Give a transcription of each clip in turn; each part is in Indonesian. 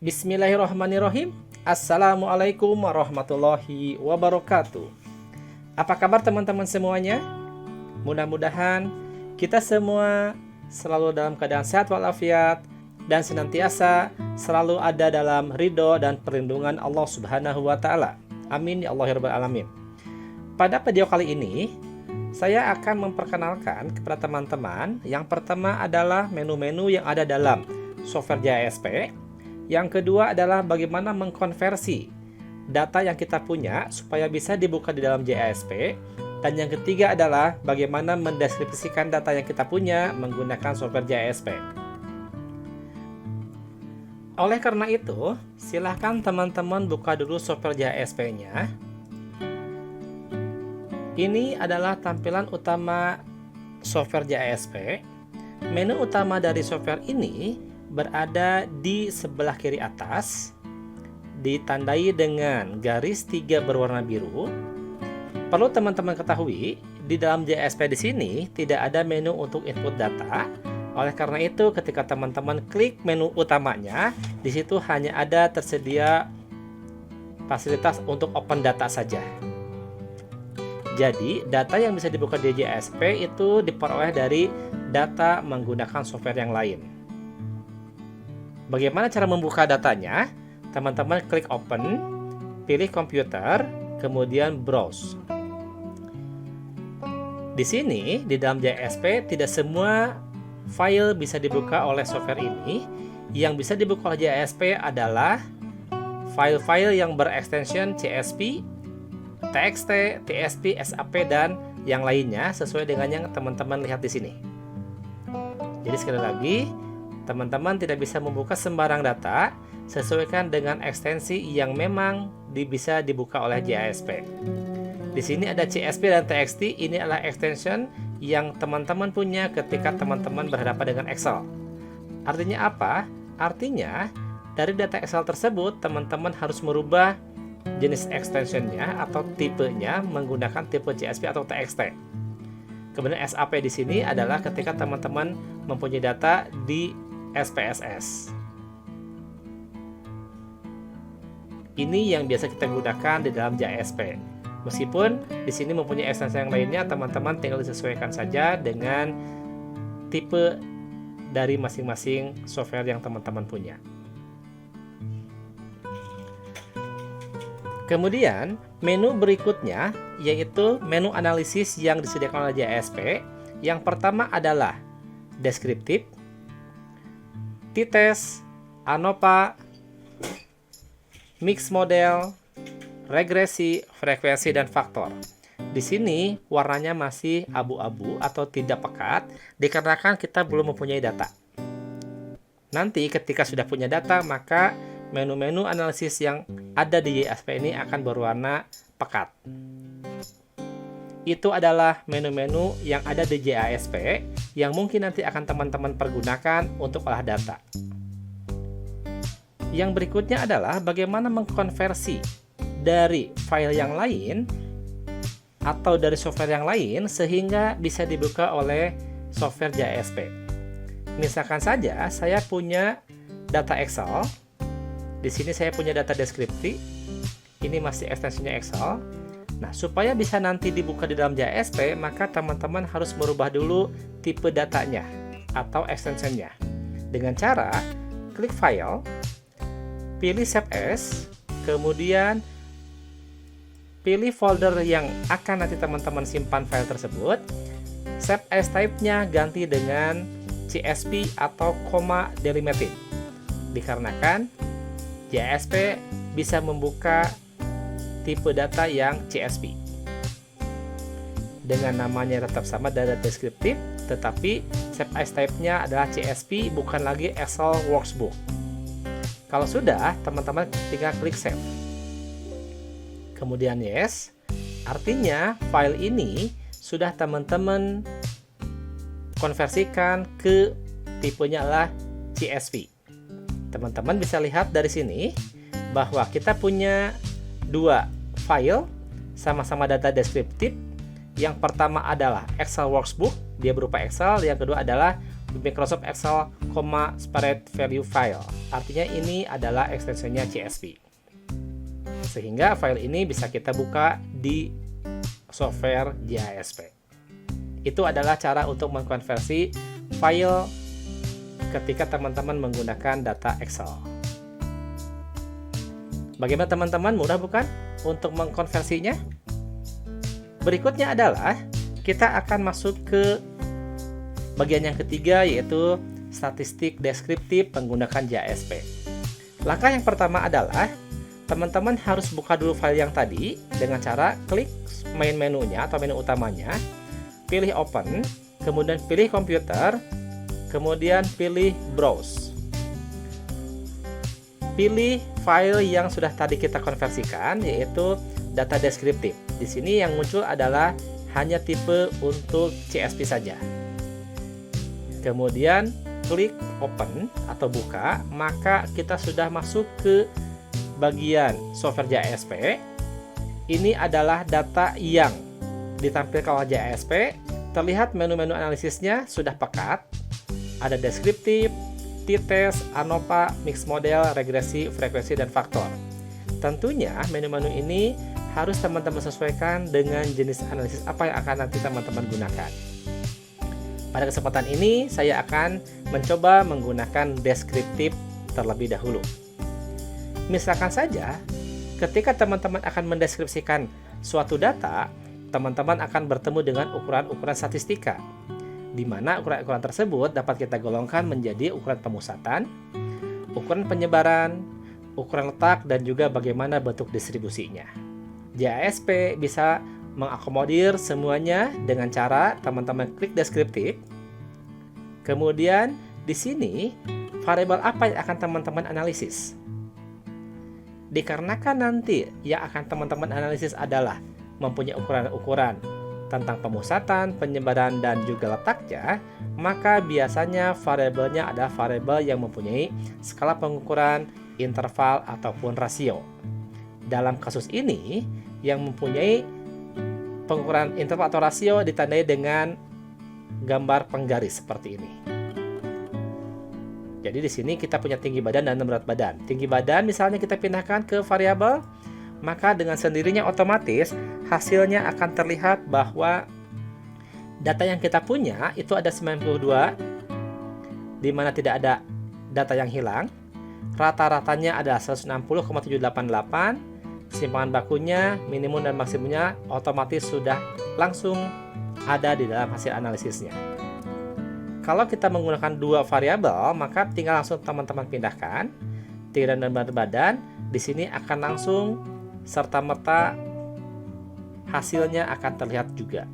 Bismillahirrahmanirrahim. Assalamualaikum warahmatullahi wabarakatuh. Apa kabar teman-teman semuanya? Mudah-mudahan kita semua selalu dalam keadaan sehat walafiat dan senantiasa selalu ada dalam ridho dan perlindungan Allah Subhanahu wa Ta'ala. Amin ya Allah ya Rabbal Alamin. Pada video kali ini, saya akan memperkenalkan kepada teman-teman. Yang pertama adalah menu-menu yang ada dalam software JASP. Yang kedua adalah bagaimana mengkonversi data yang kita punya supaya bisa dibuka di dalam JASP. Dan yang ketiga adalah bagaimana mendeskripsikan data yang kita punya menggunakan software JASP. Oleh karena itu, silahkan teman-teman buka dulu software JASP-nya. Ini adalah tampilan utama software JASP. Menu utama dari software ini berada di sebelah kiri atas, ditandai dengan garis 3 berwarna biru. Perlu teman-teman ketahui, di dalam JASP di sini tidak ada menu untuk input data. Oleh karena itu, ketika teman-teman klik menu utamanya, di situ hanya ada tersedia fasilitas untuk open data saja. Jadi, data yang bisa dibuka di JASP itu diperoleh dari data menggunakan software yang lain. Bagaimana cara membuka datanya? Teman-teman klik open, pilih komputer, kemudian browse. Di sini, di dalam JASP, tidak semua file bisa dibuka oleh software ini. Yang bisa dibuka oleh JASP adalah file-file yang berekstension CSV, TXT, TSP, SAP, dan yang lainnya sesuai dengan yang teman-teman lihat di sini. Jadi sekali lagi, teman-teman tidak bisa membuka sembarang data, sesuaikan dengan ekstensi yang memang bisa dibuka oleh JASP. Di sini ada CSV dan TXT, ini adalah extension yang teman-teman punya ketika teman-teman berhadapan dengan Excel. Artinya apa? Artinya, dari data Excel tersebut, teman-teman harus merubah jenis extensionnya atau tipenya menggunakan tipe CSV atau TXT. Kemudian SAP di sini adalah ketika teman-teman mempunyai data di SPSS. Ini yang biasa kita gunakan di dalam JASP. Meskipun di sini mempunyai ekstensi yang lainnya, teman-teman tinggal disesuaikan saja dengan tipe dari masing-masing software yang teman-teman punya. Kemudian, menu berikutnya yaitu menu analisis yang disediakan oleh JASP. Yang pertama adalah deskriptif, t-test, ANOVA, mix model, regresi, frekuensi, dan faktor. Di sini warnanya masih abu-abu atau tidak pekat dikarenakan kita belum mempunyai data. Nanti ketika sudah punya data, maka menu-menu analisis yang ada di JASP ini akan berwarna pekat. Itu adalah menu-menu yang ada di JASP yang mungkin nanti akan teman-teman pergunakan untuk olah data. Yang berikutnya adalah bagaimana mengkonversi dari file yang lain atau dari software yang lain sehingga bisa dibuka oleh software JASP. Misalkan saja saya punya data Excel. Di sini saya punya data deskripsi. Ini masih ekstensinya Excel. Nah, supaya bisa nanti dibuka di dalam JASP, maka teman-teman harus merubah dulu tipe datanya atau ekstensinya. Dengan cara klik file, pilih save as, kemudian pilih folder yang akan nanti teman-teman simpan file tersebut. Save as type-nya ganti dengan CSV atau comma delimited. Dikarenakan JASP bisa membuka tipe data yang CSV. Dengan namanya tetap sama, data deskriptif, tetapi save as type-nya adalah CSV, bukan lagi Excel workbook. Kalau sudah, teman-teman tinggal klik save. Kemudian yes, artinya file ini sudah teman-teman konversikan ke tipenya adalah CSV. Teman-teman bisa lihat dari sini bahwa kita punya dua file sama-sama data deskriptif. Yang pertama adalah Excel workbook, dia berupa Excel. Yang kedua adalah Microsoft Excel, Spread Value File. Artinya ini adalah ekstensinya CSV. Sehingga file ini bisa kita buka di software JASP. Itu adalah cara untuk mengkonversi file ketika teman-teman menggunakan data Excel. Bagaimana teman-teman, mudah bukan untuk mengkonversinya? Berikutnya adalah kita akan masuk ke bagian yang ketiga, yaitu statistik deskriptif menggunakan JASP. Langkah yang pertama adalah teman-teman harus buka dulu file yang tadi dengan cara klik main menunya atau menu utamanya, pilih open, kemudian pilih komputer, kemudian pilih browse. Pilih file yang sudah tadi kita konversikan, yaitu data deskriptif. Di sini yang muncul adalah hanya tipe untuk CSV saja. Kemudian klik open atau buka, maka kita sudah masuk ke bagian software JASP. Ini adalah data yang ditampilkan oleh JASP. Terlihat menu-menu analisisnya sudah pekat. Ada deskriptif, t-test, ANOVA, mix model, regresi, frekuensi, dan faktor. Tentunya menu-menu ini harus teman-teman sesuaikan dengan jenis analisis apa yang akan nanti teman-teman gunakan. Pada kesempatan ini saya akan mencoba menggunakan deskriptif terlebih dahulu. Misalkan saja, ketika teman-teman akan mendeskripsikan suatu data, teman-teman akan bertemu dengan ukuran-ukuran statistika, di mana ukuran-ukuran tersebut dapat kita golongkan menjadi ukuran pemusatan, ukuran penyebaran, ukuran letak, dan juga bagaimana bentuk distribusinya. JASP bisa mengakomodir semuanya dengan cara teman-teman klik deskriptif. Kemudian di sini variabel apa yang akan teman-teman analisis? Dikarenakan nanti yang akan teman-teman analisis adalah mempunyai ukuran-ukuran tentang pemusatan, penyebaran, dan juga letaknya, maka biasanya variabelnya adalah variabel yang mempunyai skala pengukuran, interval, ataupun rasio. Dalam kasus ini, yang mempunyai pengukuran interval atau rasio ditandai dengan gambar penggaris seperti ini. Jadi di sini kita punya tinggi badan dan berat badan. Tinggi badan misalnya kita pindahkan ke variabel, maka dengan sendirinya otomatis hasilnya akan terlihat bahwa data yang kita punya itu ada 92, di mana tidak ada data yang hilang. Rata-ratanya ada 160,788. Simpangan bakunya, minimum dan maksimumnya otomatis sudah langsung ada di dalam hasil analisisnya. Kalau kita menggunakan dua variabel, maka tinggal langsung teman-teman pindahkan tinggi dan berat badan. Di sini akan langsung serta-merta hasilnya akan terlihat juga.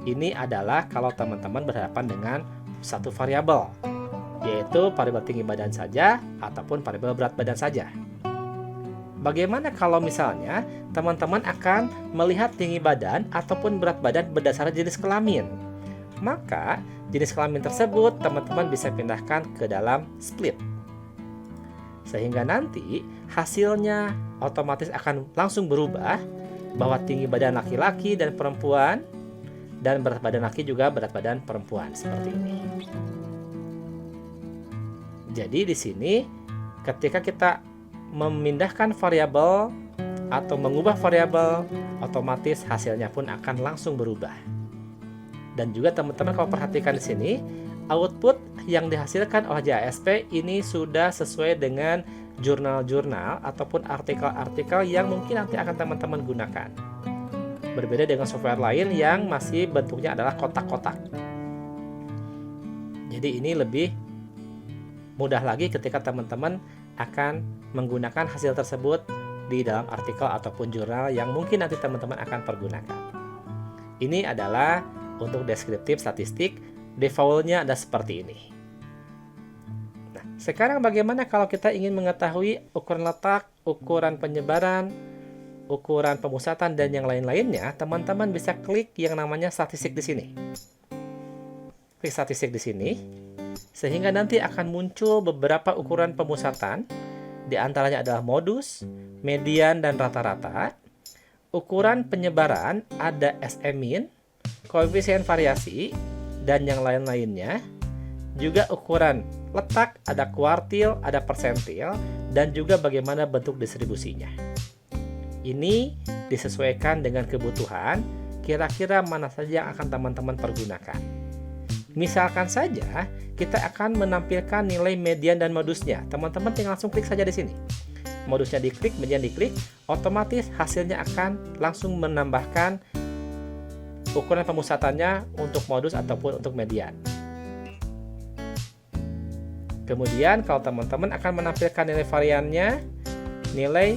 Ini adalah kalau teman-teman berhadapan dengan satu variabel, yaitu variabel tinggi badan saja ataupun variabel berat badan saja. Bagaimana kalau misalnya teman-teman akan melihat tinggi badan ataupun berat badan berdasarkan jenis kelamin? Maka jenis kelamin tersebut teman-teman bisa pindahkan ke dalam split. Sehingga nanti hasilnya otomatis akan langsung berubah, bahwa tinggi badan laki-laki dan perempuan dan berat badan laki juga berat badan perempuan seperti ini. Jadi di sini ketika kita memindahkan variabel atau mengubah variabel, otomatis hasilnya pun akan langsung berubah. Dan juga teman-teman kalau perhatikan di sini, output yang dihasilkan oleh JASP ini sudah sesuai dengan jurnal-jurnal ataupun artikel-artikel yang mungkin nanti akan teman-teman gunakan. Berbeda dengan software lain yang masih bentuknya adalah kotak-kotak. Jadi ini lebih mudah lagi ketika teman-teman akan menggunakan hasil tersebut di dalam artikel ataupun jurnal yang mungkin nanti teman-teman akan pergunakan. Ini adalah untuk deskriptif statistik, defaultnya ada seperti ini. Nah, sekarang bagaimana kalau kita ingin mengetahui ukuran letak, ukuran penyebaran, ukuran pemusatan, dan yang lain-lainnya? Teman-teman bisa klik yang namanya statistik di sini. Klik statistik di sini, sehingga nanti akan muncul beberapa ukuran pemusatan. Di antaranya adalah modus, median, dan rata-rata. Ukuran penyebaran ada SE min, koefisien variasi, dan yang lain-lainnya. juga ukuran letak, ada kuartil, ada persentil, dan juga bagaimana bentuk distribusinya. Ini disesuaikan dengan kebutuhan, kira-kira mana saja yang akan teman-teman pergunakan. Misalkan saja kita akan menampilkan nilai median dan modusnya. Teman-teman tinggal langsung klik saja di sini. Modusnya diklik, median diklik, otomatis hasilnya akan langsung menambahkan ukuran pemusatannya untuk modus ataupun untuk median. Kemudian kalau teman-teman akan menampilkan nilai variannya, nilai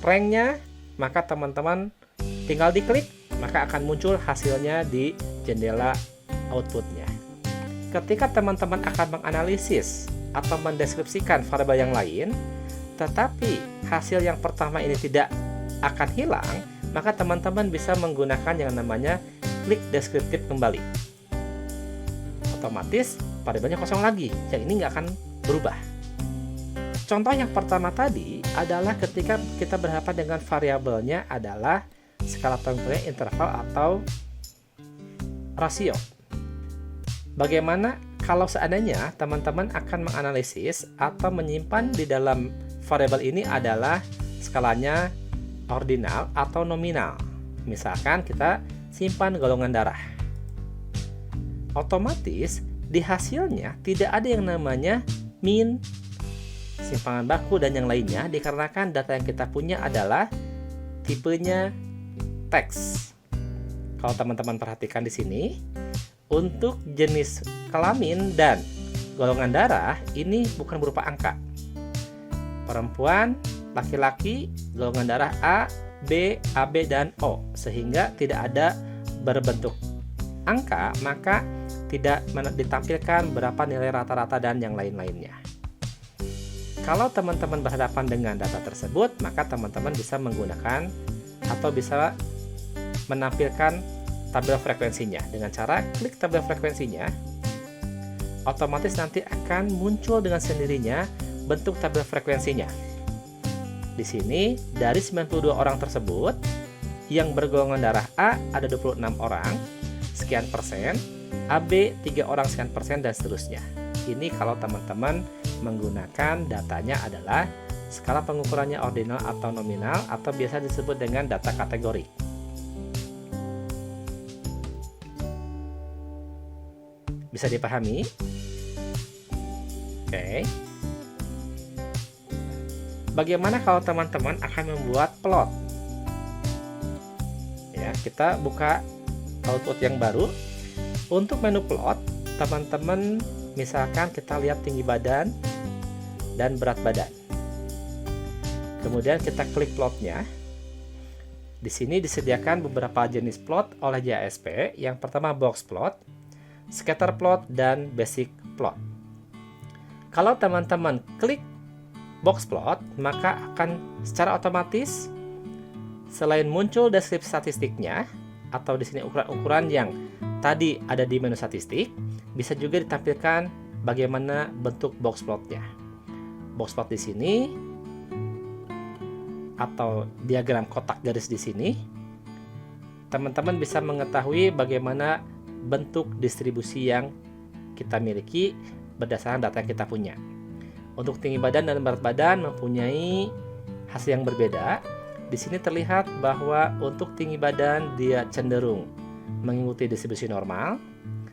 ranknya, maka teman-teman tinggal diklik, maka akan muncul hasilnya di jendela outputnya. Ketika teman-teman akan menganalisis atau mendeskripsikan variabel yang lain, tetapi hasil yang pertama ini tidak akan hilang, maka teman-teman bisa menggunakan yang namanya klik deskriptif kembali. Otomatis variabelnya kosong lagi, yang ini nggak akan berubah. Contoh yang pertama tadi adalah ketika kita berhadapan dengan variabelnya adalah skala tongkrongan, interval atau rasio. Bagaimana kalau seandainya teman-teman akan menganalisis atau menyimpan di dalam variabel ini adalah skalanya ordinal atau nominal. Misalkan kita simpan golongan darah. Otomatis di hasilnya tidak ada yang namanya min, simpangan baku, dan yang lainnya, dikarenakan data yang kita punya adalah tipenya teks. Kalau teman-teman perhatikan di sini, untuk jenis kelamin dan golongan darah ini bukan berupa angka. Perempuan, laki-laki, golongan darah A, B, AB, dan O, sehingga tidak ada berbentuk angka, maka tidak ditampilkan berapa nilai rata-rata dan yang lain-lainnya. Kalau teman-teman berhadapan dengan data tersebut, maka teman-teman bisa menggunakan atau bisa menampilkan tabel frekuensinya dengan cara klik tabel frekuensinya. Otomatis nanti akan muncul dengan sendirinya bentuk tabel frekuensinya. Di sini dari 92 orang tersebut yang bergolongan darah A ada 26 orang, sekian persen, AB 3 orang sekian persen, dan seterusnya. Ini kalau teman-teman menggunakan datanya adalah skala pengukurannya ordinal atau nominal, atau biasa disebut dengan data kategori. Bisa dipahami? Oke. Bagaimana kalau teman-teman akan membuat plot? Ya, kita buka output yang baru. Untuk menu plot, teman-teman misalkan kita lihat tinggi badan dan berat badan. Kemudian kita klik plotnya. Di sini disediakan beberapa jenis plot oleh JASP. Yang pertama box plot, scatter plot, dan basic plot. Kalau teman-teman klik box plot, maka akan secara otomatis selain muncul deskripsi statistiknya atau di sini ukuran-ukuran yang tadi ada di menu statistik, bisa juga ditampilkan bagaimana bentuk box plotnya. Box plot di sini atau diagram kotak garis di sini, teman-teman bisa mengetahui bagaimana bentuk distribusi yang kita miliki berdasarkan data yang kita punya. Untuk tinggi badan dan berat badan mempunyai hasil yang berbeda. Di sini terlihat bahwa untuk tinggi badan dia cenderung mengikuti distribusi normal,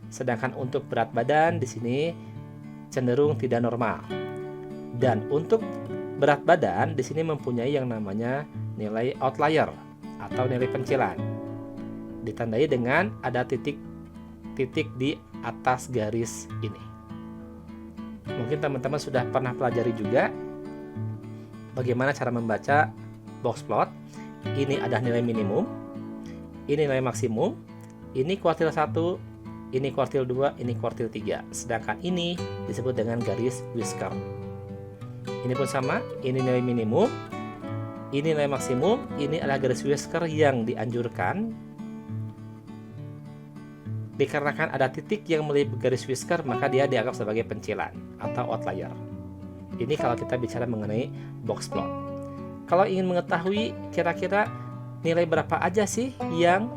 sedangkan untuk berat badan di sini cenderung tidak normal. Dan untuk berat badan di sini mempunyai yang namanya nilai outlier atau nilai pencilan. Ditandai dengan ada titik-titik di atas garis ini. Mungkin teman-teman sudah pernah pelajari juga bagaimana cara membaca box plot. Ini ada nilai minimum, ini nilai maksimum, ini kuartil 1, ini kuartil 2, ini kuartil 3. Sedangkan ini disebut dengan garis whisker. Ini pun sama, ini nilai minimum, ini nilai maksimum, ini adalah garis whisker yang dianjurkan. Dikarenakan ada titik yang meliputi garis whisker, maka dia dianggap sebagai pencilan atau outlier. Ini kalau kita bicara mengenai box plot. Kalau ingin mengetahui kira-kira nilai berapa aja sih yang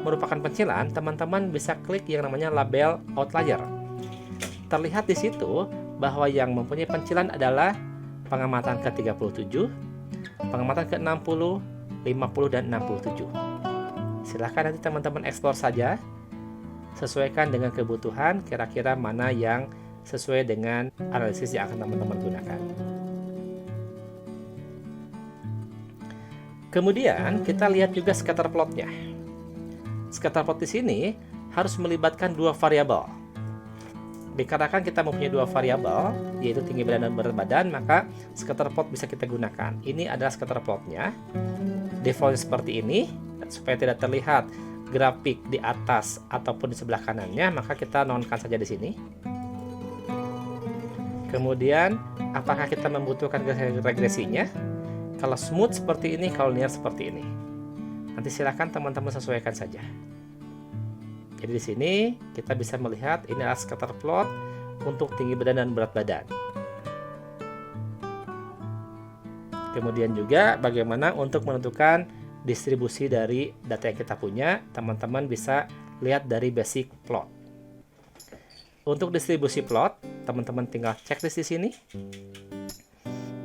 merupakan pencilan, teman-teman bisa klik yang namanya label outlier. Terlihat di situ bahwa yang mempunyai pencilan adalah pengamatan ke-37, pengamatan ke-60, 50, dan 67. Silahkan nanti teman-teman eksplor saja, sesuaikan dengan kebutuhan, kira-kira mana yang sesuai dengan analisis yang akan teman-teman gunakan. Kemudian kita lihat juga scatter plotnya. Scatter plot di sini harus melibatkan dua variabel. Dikarenakan kita mempunyai dua variabel, yaitu tinggi badan dan berat badan, maka scatter plot bisa kita gunakan. Ini adalah scatter plotnya. Default seperti ini, supaya tidak terlihat grafik di atas ataupun di sebelah kanannya, maka kita nonkan saja di sini. Kemudian, apakah kita membutuhkan regresinya? Kalau smooth seperti ini, kalau linear seperti ini. Nanti silakan teman-teman sesuaikan saja. Jadi di sini kita bisa melihat ini adalah scatter plot untuk tinggi badan dan berat badan. Kemudian juga bagaimana untuk menentukan distribusi dari data yang kita punya, teman-teman bisa lihat dari basic plot. Untuk distribusi plot, teman-teman tinggal checklist di sini.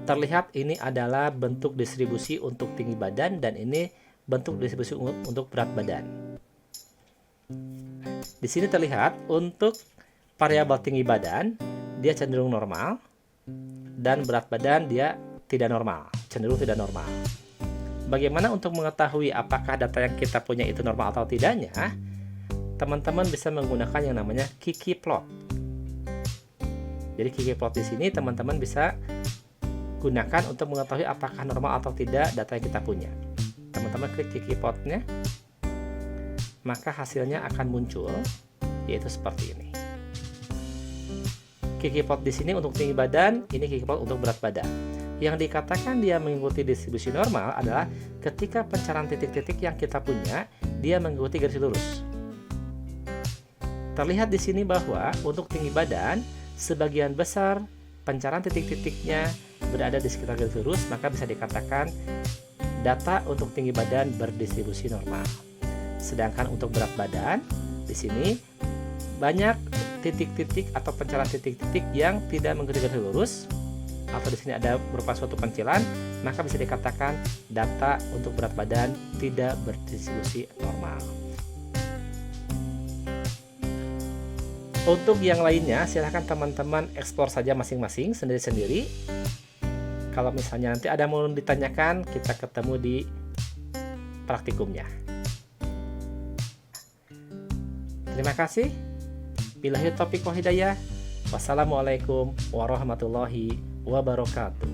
Terlihat ini adalah bentuk distribusi untuk tinggi badan dan ini bentuk distribusi untuk berat badan. Di sini terlihat untuk variabel tinggi badan dia cenderung normal dan berat badan dia tidak normal, cenderung tidak normal. Bagaimana untuk mengetahui apakah data yang kita punya itu normal atau tidaknya? Teman-teman bisa menggunakan yang namanya Kiki plot. Jadi Kiki plot di sini teman-teman bisa gunakan untuk mengetahui apakah normal atau tidak data yang kita punya. Teman-teman klik Kiki plotnya, maka hasilnya akan muncul, yaitu seperti ini. Kiki plot di sini untuk tinggi badan, ini Kiki plot untuk berat badan. Yang dikatakan dia mengikuti distribusi normal adalah ketika pencarian titik-titik yang kita punya, dia mengikuti garis lurus. Terlihat di sini bahwa untuk tinggi badan, sebagian besar pencarian titik-titiknya berada di sekitar garis lurus, maka bisa dikatakan data untuk tinggi badan berdistribusi normal. Sedangkan untuk berat badan, di sini banyak titik-titik atau pencarian titik-titik yang tidak mengikuti garis lurus, atau di sini ada berupa suatu pencilan, maka bisa dikatakan data untuk berat badan tidak berdistribusi normal. Untuk yang lainnya, silahkan teman-teman eksplor saja masing-masing sendiri-sendiri. Kalau misalnya nanti ada mau ditanyakan, kita ketemu di praktikumnya. Terima kasih. Billahi taufiq wal hidayah. Wassalamualaikum warahmatullahi wabarakatuh.